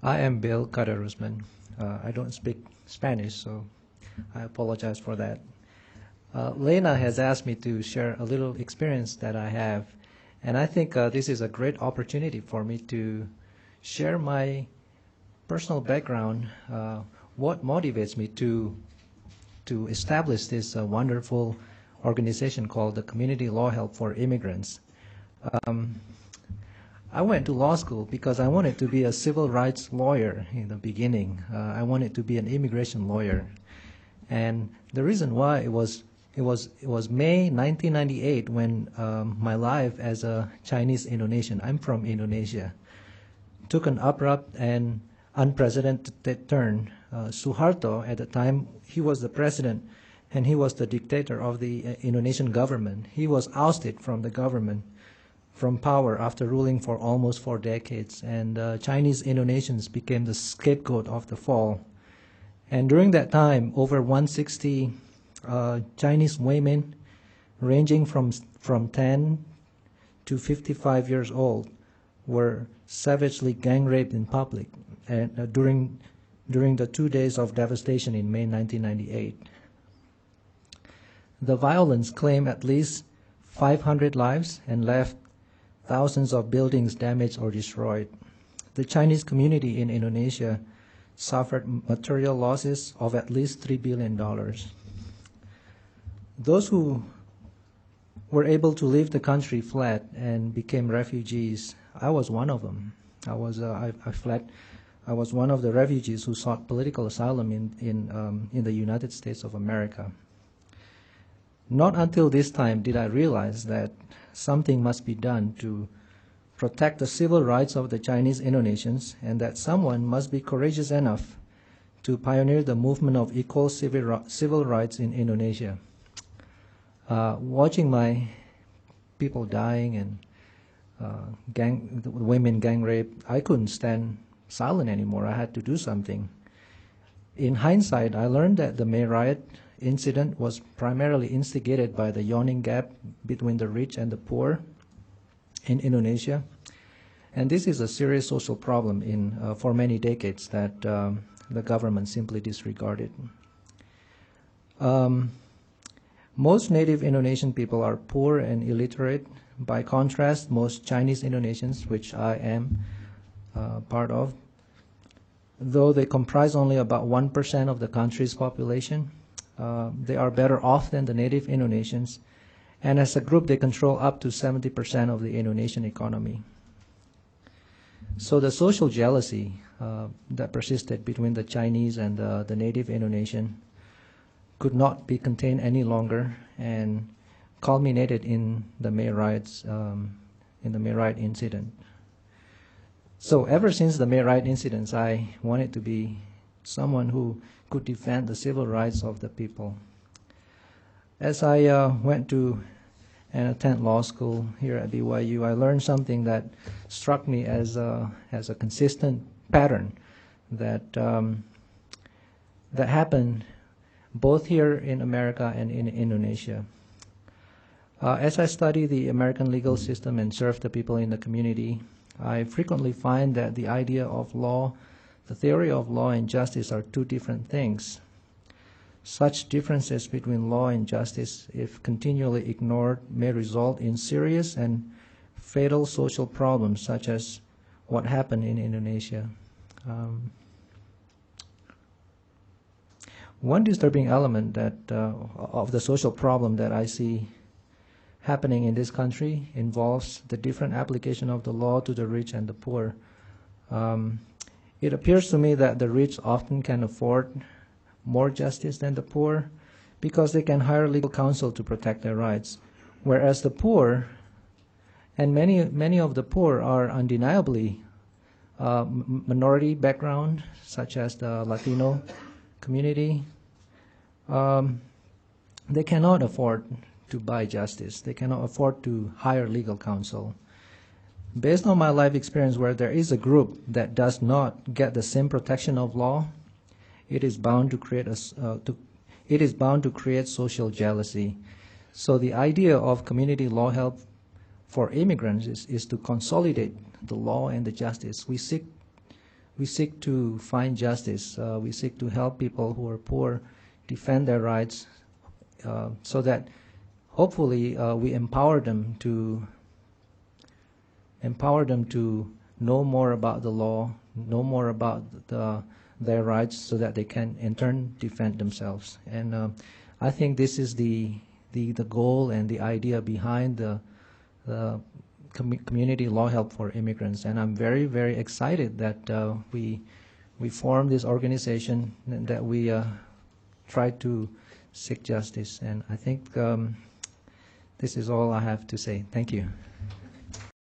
I am Bill Cataruzman. I don't speak Spanish, so I apologize for that. Lena has asked me to share a little experience that I have, and I think this is a great opportunity for me to share my personal background, what motivates me to establish this wonderful organization called the Community Law Help for Immigrants. I went to law school because I wanted to be a civil rights lawyer in the beginning. I wanted to be an immigration lawyer, and the reason why it was May 1998 when my life as a Chinese Indonesian, I'm from Indonesia, took an abrupt and unprecedented turn. Suharto, at the time, he was the president and he was the dictator of the Indonesian government. He was ousted from the government, from power after ruling for almost 4 decades, and Chinese Indonesians became the scapegoat of the fall. And during that time, over 160 Chinese women, ranging from 10 to 55 years old, were savagely gang raped in public and during the 2 days of devastation in May 1998. The violence claimed at least 500 lives and left thousands of buildings damaged or destroyed. The Chinese community in Indonesia suffered material losses of at least $3 billion. Those who were able to leave the country fled and became refugees. I was one of them. I fled. I was one of the refugees who sought political asylum in the United States of America. Not until this time did I realize that something must be done to protect the civil rights of the Chinese Indonesians, and that someone must be courageous enough to pioneer the movement of equal civil rights in Indonesia. Watching my people dying and women gang rape, I couldn't stand silent anymore. I had to do something. In hindsight, I learned that the May riot incident was primarily instigated by the yawning gap between the rich and the poor in Indonesia, and this is a serious social problem for many decades that the government simply disregarded. Most native Indonesian people are poor and illiterate. By contrast, most Chinese Indonesians, which I am part of, though they comprise only about 1% of the country's population, they are better off than the native Indonesians, and as a group they control up to 70% of the Indonesian economy. So the social jealousy that persisted between the Chinese and the native Indonesian could not be contained any longer and culminated in the May riots, in the May riot incident. So ever since the May riot incidents, I wanted to be someone who could defend the civil rights of the people. As I went to and attend law school here at BYU, I learned something that struck me as a consistent pattern that that happened both here in America and in Indonesia. As I study the American legal system and serve the people in the community, I frequently find that the idea of law, the theory of law and justice are two different things. Such differences between law and justice, if continually ignored, may result in serious and fatal social problems, such as what happened in Indonesia. One disturbing element of the social problem that I see happening in this country involves the different application of the law to the rich and the poor. It appears to me that the rich often can afford more justice than the poor because they can hire legal counsel to protect their rights, whereas the poor, and many of the poor are undeniably minority background, such as the Latino community, they cannot afford to buy justice. They cannot afford to hire legal counsel. Based on my life experience, where there is a group that does not get the same protection of law, it is bound to create social jealousy. So the idea of community law help for immigrants is to consolidate the law and the justice. We seek we seek to find justice. We seek to help people who are poor defend their rights, so that hopefully we empower them to know more about the law, know more about their rights, so that they can in turn defend themselves. And I think this is the goal and the idea behind the community law help for immigrants. And I'm very, very excited that we formed this organization and that we try to seek justice. And I think this is all I have to say. Thank you.